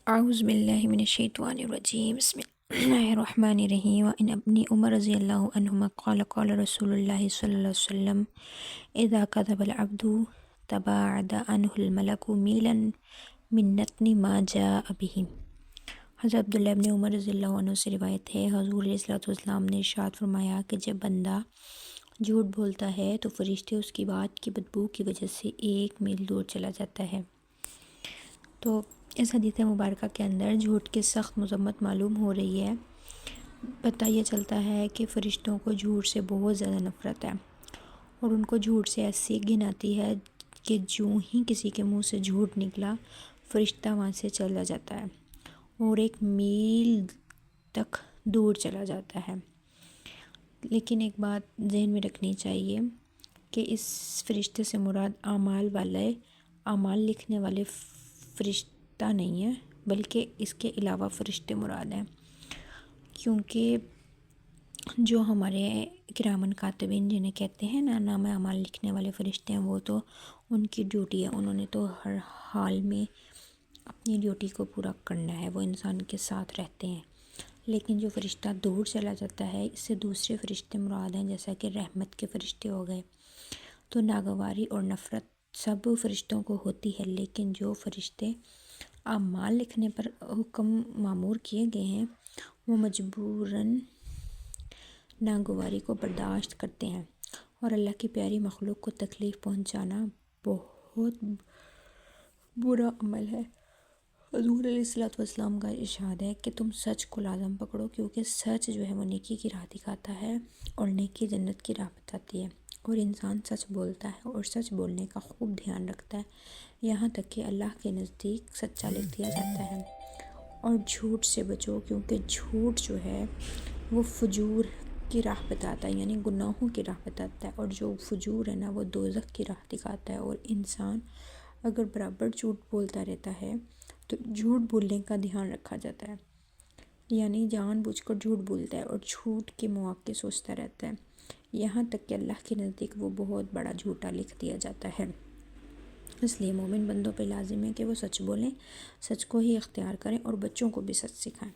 اعوذ باللہ من الشیطان الرجیم بسم اللہ الرحمن الرحیم وان ابن عمر رضی اللہ عنہما قال قال رسول اللہ صلی اللہ علیہ وسلم اذا كذب العبد تباعد عنه الملك میلا من نتن ما جاء به۔ حضرت عبداللہ ابن عمر رضی اللہ عنہ سے روایت ہے، حضور علیہ الصلوۃ والسلام نے ارشاد فرمایا کہ جب بندہ جھوٹ بولتا ہے تو فرشتے اس کی بات کی بدبو کی وجہ سے 1 میل دور چلا جاتا ہے۔ تو اس حدیث مبارکہ کے اندر جھوٹ کی سخت مذمت معلوم ہو رہی ہے۔ پتہ یہ چلتا ہے کہ فرشتوں کو جھوٹ سے بہت زیادہ نفرت ہے، اور ان کو جھوٹ سے ایسی گھن آتی ہے کہ جوں ہی کسی کے منہ سے جھوٹ نکلا فرشتہ وہاں سے چلا جاتا ہے اور 1 میل تک دور چلا جاتا ہے۔ لیکن ایک بات ذہن میں رکھنی چاہیے کہ اس فرشتے سے مراد اعمال لکھنے والے فرشتہ نہیں ہے، بلکہ اس کے علاوہ فرشتے مراد ہیں، کیونکہ جو ہمارے کرامن کاتبین جنہیں کہتے ہیں نا، نام اعمال لکھنے والے فرشتے ہیں، وہ تو ان کی ڈیوٹی ہے، انہوں نے تو ہر حال میں اپنی ڈیوٹی کو پورا کرنا ہے، وہ انسان کے ساتھ رہتے ہیں۔ لیکن جو فرشتہ دور چلا جاتا ہے، اس سے دوسرے فرشتے مراد ہیں، جیسا کہ رحمت کے فرشتے ہو گئے۔ تو ناگواری اور نفرت سب فرشتوں کو ہوتی ہے، لیکن جو فرشتے اعمال لکھنے پر حکم مامور کیے گئے ہیں وہ مجبوراً ناگواری کو برداشت کرتے ہیں، اور اللہ کی پیاری مخلوق کو تکلیف پہنچانا بہت برا عمل ہے۔ حضور علیہ السلام کا ارشاد ہے کہ تم سچ کو لازم پکڑو، کیونکہ سچ جو ہے وہ نیکی کی راہ دکھاتا ہے اور نیکی جنت کی راہ بتاتی ہے، اور انسان سچ بولتا ہے اور سچ بولنے کا خوب دھیان رکھتا ہے، یہاں تک کہ اللہ کے نزدیک سچا لکھ دیا جاتا ہے۔ اور جھوٹ سے بچو، کیونکہ جھوٹ جو ہے وہ فجور کی راہ بتاتا ہے، یعنی گناہوں کی راہ بتاتا ہے، اور جو فجور ہے نا وہ دوزخ کی راہ دکھاتا ہے۔ اور انسان اگر برابر جھوٹ بولتا رہتا ہے تو جھوٹ بولنے کا دھیان رکھا جاتا ہے، یعنی جان بوجھ کر جھوٹ بولتا ہے اور جھوٹ کے مواقع سوچتا رہتا ہے، یہاں تک کہ اللہ کے نزدیک وہ بہت بڑا جھوٹا لکھ دیا جاتا ہے۔ اس لیے مومن بندوں پہ لازم ہے کہ وہ سچ بولیں، سچ کو ہی اختیار کریں اور بچوں کو بھی سچ سکھائیں۔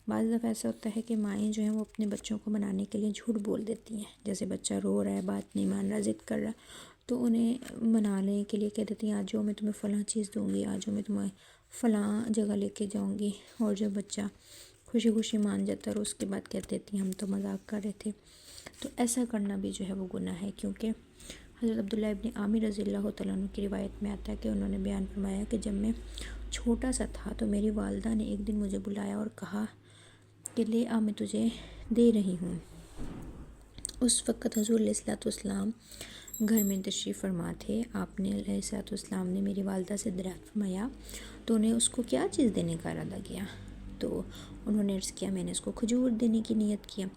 بعض دفعہ ایسا ہوتا ہے کہ مائیں جو ہیں وہ اپنے بچوں کو منانے کے لیے جھوٹ بول دیتی ہیں، جیسے بچہ رو رہا ہے، بات نہیں مان رہا، ضد کر رہا ہے، تو انہیں منانے کے لیے کہہ دیتی ہیں آ جاؤ میں تمہیں فلاں چیز دوں گی، آ جاؤ میں تمہیں فلاں جگہ لے کے جاؤں گی، اور جو بچہ خوشی خوشی مان جاتا ہے اور اس کے بعد کہہ دیتی ہیں ہم تو مذاق کر رہے تھے۔ تو ایسا کرنا بھی جو ہے وہ گناہ ہے، کیونکہ حضرت عبداللہ ابن عامر رضی اللہ تعالیٰ عنہ کی روایت میں آتا ہے کہ انہوں نے بیان فرمایا کہ جب میں چھوٹا سا تھا تو میری والدہ نے ایک دن مجھے بلایا اور کہا کہ لے آ میں تجھے دے رہی ہوں۔ اس وقت حضور علیہ السلام گھر میں تشریف فرما تھے۔ آپ نے علیہ السلام نے میری والدہ سے دریافت فرمایا تو انہیں اس کو کیا چیز دینے کا ارادہ کیا؟ تو انہوں نے عرض کیا میں نے اس کو کھجور دینے کی نیت کیا۔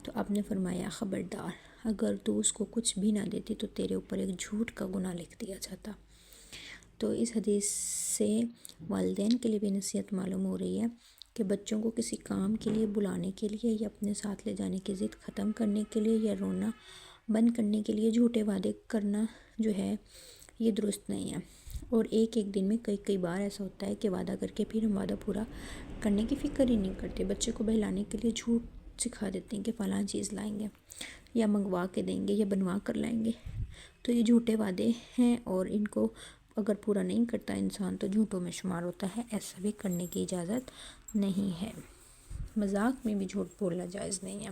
تو آپ نے فرمایا خبردار، اگر تو اس کو کچھ بھی نہ دیتی تو تیرے اوپر ایک جھوٹ کا گناہ لکھ دیا جاتا۔ تو اس حدیث سے والدین کے لیے بھی نصیحت معلوم ہو رہی ہے کہ بچوں کو کسی کام کے لیے بلانے کے لیے یا اپنے ساتھ لے جانے کی ضد ختم کرنے کے لیے یا رونا بند کرنے کے لیے جھوٹے وعدے کرنا جو ہے یہ درست نہیں ہے۔ اور ایک دن میں کئی بار ایسا ہوتا ہے کہ وعدہ کر کے پھر ہم وعدہ پورا کرنے کی فکر ہی نہیں کرتے، بچے کو بہلانے کے لیے جھوٹ سکھا دیتے ہیں کہ فلاں چیز لائیں گے یا منگوا کے دیں گے یا بنوا کر لائیں گے۔ تو یہ جھوٹے وعدے ہیں اور ان کو اگر پورا نہیں کرتا انسان تو جھوٹوں میں شمار ہوتا ہے، ایسا بھی کرنے کی اجازت نہیں ہے۔ مذاق میں بھی جھوٹ بولنا جائز نہیں ہے۔